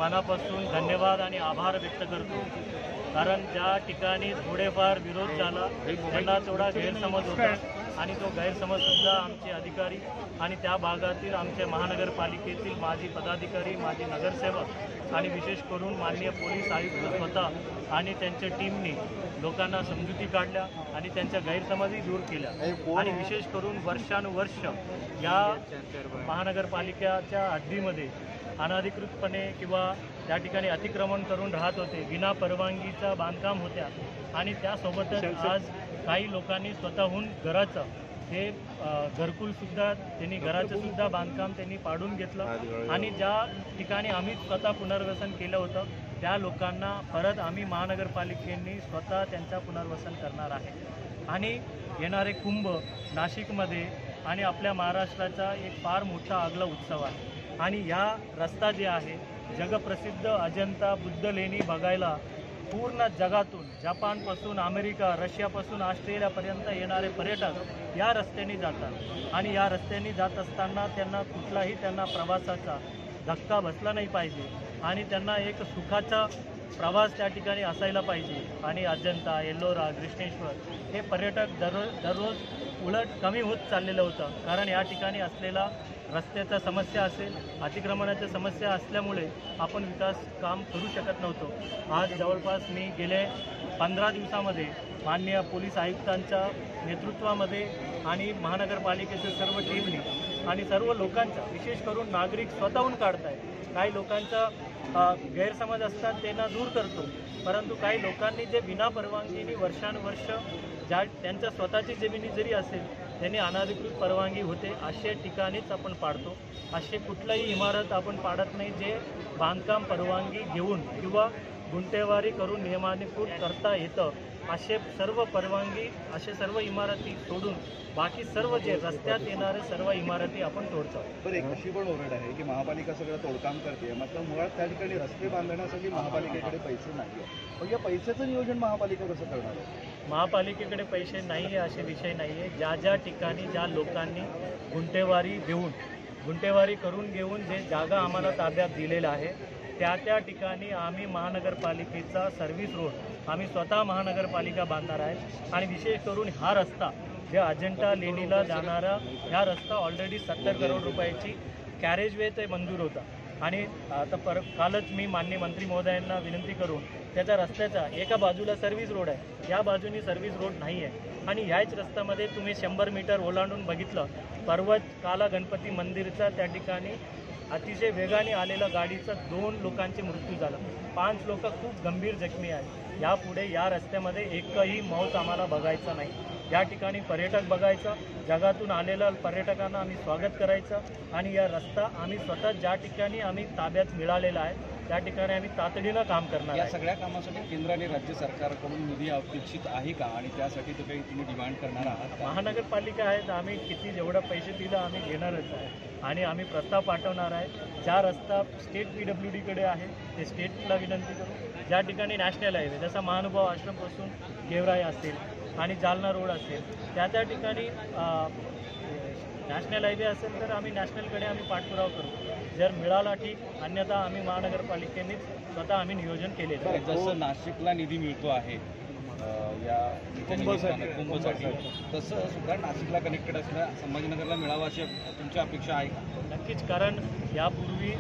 मनापासून धन्यवाद आणि आभार व्यक्त करतो, कारण ज्या ठिकाणी थोडेफार विरोध झाला त्यांना थोडा गैरसमज होता आणि तो गैरसमजसुद्धा आमचे अधिकारी आणि त्या भागातील आमच्या महानगरपालिकेतील माजी पदाधिकारी, माजी नगरसेवक आणि विशेष करून माननीय पोलीस आयुक्त स्वतः आणि त्यांच्या टीमने लोकांना समजुती काढल्या आणि त्यांच्या गैरसमजही दूर केल्या। आणि विशेष करून वर्षानुवर्ष या महानगरपालिकेच्या हद्दीमध्ये अनधिकृतपणे किंवा त्या ठिकाणी अतिक्रमण करून राहत होते, विना परवानगीचं बांधकाम होत्या आणि त्यासोबतच आज काही लोकांनी स्वतःहून घराचं हे घरकुलसुद्धा त्यांनी घराचंसुद्धा बांधकाम त्यांनी पाडून घेतलं आणि ज्या ठिकाणी आम्ही स्वतः पुनर्वसन केलं होतं त्या लोकांना परत आम्ही महानगरपालिकेने स्वतः त्यांचा पुनर्वसन करणार आहे। आणि येणारे कुंभ नाशिकमध्ये आणि आपल्या महाराष्ट्राचा एक फार मोठा आगला उत्सव आहे आणि या रस्ता जे आहे जगप्रसिद्ध अजंता बुद्ध लेणी बघायला पूर्ण जगातून जपानपासून अमेरिका, रशियापासून ऑस्ट्रेलियापर्यंत येणारे पर्यटक या रस्त्याने जातात आणि या रस्त्याने जात असताना त्यांना कुठलाही प्रवासाचा धक्का बसला नाही पाहिजे आणि त्यांना एक सुखाचा प्रवास त्या ठिकाणी असायला पाहिजे। आणि अजंता, एल्लोरा, कृष्णेश्वर हे पर्यटक दररोज उलट कमी होत चाललेलं होतं, कारण या ठिकाणी असलेला रस्त्याचा समस्या असेल, अतिक्रमणाच्या समस्या असल्यामुळे आपण विकास काम करू शकत नव्हतो। आज जवळपास मी गेले 15 दिवसामध्ये माननीय पोलीस आयुक्तांच्या नेतृत्वामध्ये आणि महानगरपालिकेच्या सर्व टीमने आणि सर्व लोकांचा, विशेष करून नागरिक स्वतःहून काढत आहेत, काही लोकांचा गैरसमज असतात त्यांना दूर करतो, परंतु काही लोकांनी जे विना परवानगीने वर्षानुवर्ष ज्या त्यांच्या स्वतःची जमिनी जरी असेल त्यांनी अनधिकृत परवानगी होते अशा ठिकाणीच आपण पाडतो। असे कुठलाही इमारत आपण पाडत नाही जे बांधकाम परवानगी घेऊन किंवा गुंठेवारी करून नियमानुसार करता येतं। असे सर्व परवानगी, असे सर्व इमारती सोडून बाकी सर्व जे रस्त्यात येणारे सर्व इमारती आपण तोडतो। पण एक अशी पण ओरड आहे की महापालिका सगळं तोडकाम करते, मात्र मुळात त्या ठिकाणी रस्ते बांधण्यासाठी महापालिकेकडे पैसे नाही आहे। पण या पैशाचं नियोजन महापालिका कसं करणार आहे? महापालिकेकडे पैसे नाही आहे असे विषय नाही आहे। ज्या ठिकाणी ज्या लोकांनी गुंठेवारी करून घेऊन जे जागा आम्हाला ताब्यात दिलेला आहे त्या ठिकाणी आम्ही महानगरपालिकेचा सर्व्हिस रोड आम्ही स्वतः महानगरपालिका बांधणार आहे। आणि विशेष करून हा रस्ता जे अजंता लेणीला जाणारा हा रस्ता ऑलरेडी 70 करोड रुपयाची कॅरेजवे ते मंजूर होता आणि आता कालच मी माननीय मंत्री महोदयांना विनंती करून त्याच्या रस्त्याचा एका बाजूला सर्व्हिस रोड आहे, या बाजूनी सर्व्हिस रोड नाही आहे आणि ह्याच रस्त्यामध्ये तुम्ही 100 मीटर ओलांडून बघितलं, काला गणपती मंदिरचा त्या ठिकाणी अतिशय वेगाने आलेल्या गाडीचा 2 लोकांचे मृत्यू झाला, 5 लोक खूप गंभीर जखमी आहेत। यापुढे या रस्त्यामध्ये एकही मौत आम्हाला बघायचा नाही। या ठिकाणी पर्यटक बघायचा, जगातून आलेल्या पर्यटकांना आम्ही स्वागत करायचं आणि या रस्ता आम्ही स्वतः ज्या ठिकाणी आम्ही ताब्यात मिळालेला आहे त्या ठिकाणी आम्ही तातडीनं काम करणार। या सगळ्या कामासाठी केंद्र आणि राज्य सरकारकडून निधी अपेक्षित आहे का आणि त्यासाठी काही तुम्ही डिमांड करणार आहात? महानगरपालिका आहे तर आम्ही जेवढं पैसे दिलं आम्ही घेणारच आहे आणि आम्ही प्रस्ताव पाठवणार आहे। ज्या रस्ता स्टेट PWDकडे आहे ते स्टेटला विनंती करू, ज्या ठिकाणी नॅशनल हायवे जसा महानुभाव आश्रमपासून गेवराई असेल आणि जालना रोड असेल त्या ठिकाणी नॅशनल हायवे असेल तर आम्ही नॅशनलकडे आम्ही पाठपुरावा करू, जर मिळाला ठीक, अन्यथा आम्ही महानगरपालिकेनेच स्वतः आम्ही नियोजन केलेलं आहे। जसं नाशिकला निधी मिळतो आहे या कुंभसाठी, तसं सुद्धा नाशिकला कनेक्टेड असल्या संभाजीनगरला मिळावं अशी तुमची अपेक्षा आहे का? नक्कीच, कारण यापूर्वी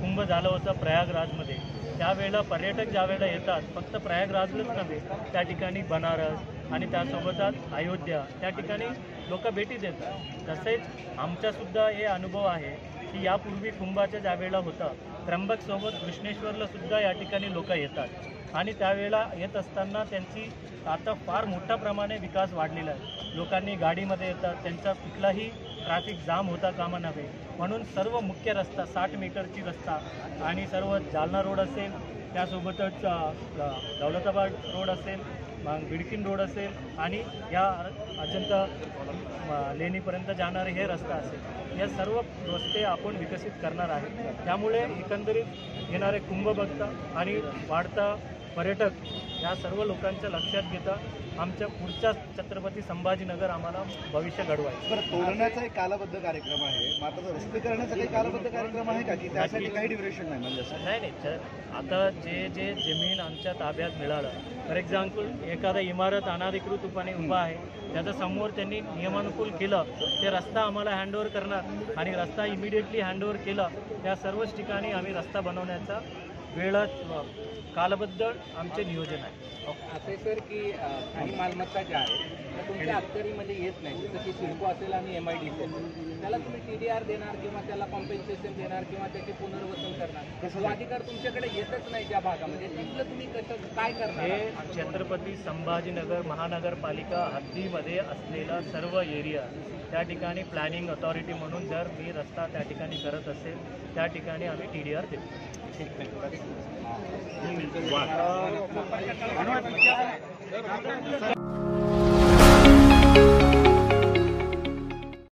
कुंभ झालं होतं प्रयागराजमध्ये, त्यावेळेला पर्यटक ज्यावेळेला येतात फक्त प्रयागराजलाच नव्हे त्या ठिकाणी बनारस आणि त्यासोबतच अयोध्या त्या ठिकाणी लोक भेटी देतात। तसेच आमचासुद्धा हे अनुभव आहे की यापूर्वी कुंभाच्या ज्यावेळेला होता त्र्यंबकसोबत कृष्णेश्वरला सुद्धा या ठिकाणी लोक येतात आणि त्यावेळेला येत असताना त्यांची आता फार मोठ्या प्रमाणे विकास वाढलेला आहे। लोकांनी गाडीमध्ये येतात, त्यांचा कुठलाही ट्रॅफिक जाम होता कामा नये म्हणून सर्व मुख्य रस्ता 60 मीटरची रस्ता आणि सर्व जालना रोड असेल, त्यासोबतच दौलताबाद रोड असेल, बिडकीन रोड असेल आणि या अजंता लेणीपर्यंत जाणारे हे रस्ता असेल, या सर्व रस्ते आपण विकसित करणार आहे। त्यामुळे एकंदरीत येणारे कुंभ बघता आणि वाढता पर्यटक या सर्व लोकांच्या लक्षात घेता आमच्या पुढच्या छत्रपती संभाजीनगर आम्हाला भविष्य घडवायचं. बरं, तोडण्याचा एक कालबद्ध कार्यक्रम आहे, मात्र रस्तीकरणाचा काही कालबद्ध कार्यक्रम आहे का, की त्यासाठी काही ड्युरेशन नाही म्हणजे असं? नाही आता जे जे जमीन आमच्या ताब्यात मिळालं, फॉर एक्झाम्पल एखादा इमारत अनाधिकृतपणे उभा आहे त्याचा समोर त्यांनी नियमानुकूल केलं, ते रस्ता आम्हाला हँडओव्हर करणार आणि रस्ता इमिडिएटली हँडओव्हर केलं, त्या सर्वच ठिकाणी आम्ही रस्ता बनवण्याचा कालबद्ध आमचे नियोजन आहे. असे सर की काही मालमत्ता ज्या आहेत त्या तुमच्या अखत्यारीमध्ये येत नाही, जसं की सिडको असेल आणि MIDC असेल, त्याला तुम्ही TDR देणार किंवा त्याला कॉम्पेन्सेशन देणार किंवा त्याचे पुनर्वसन करणार, तो अधिकार तुमच्याकडे येतच नाही त्या भागामध्ये, तिथलं तुम्ही कसं काय करणार? हे छत्रपती संभाजीनगर महानगरपालिका हद्दीमध्ये असलेला सर्व एरिया, त्या ठिकाणी प्लॅनिंग अथॉरिटी म्हणून जर मी रस्ता त्या ठिकाणी करत असेल त्या ठिकाणी आम्ही TDR देतो. ठीक आहे.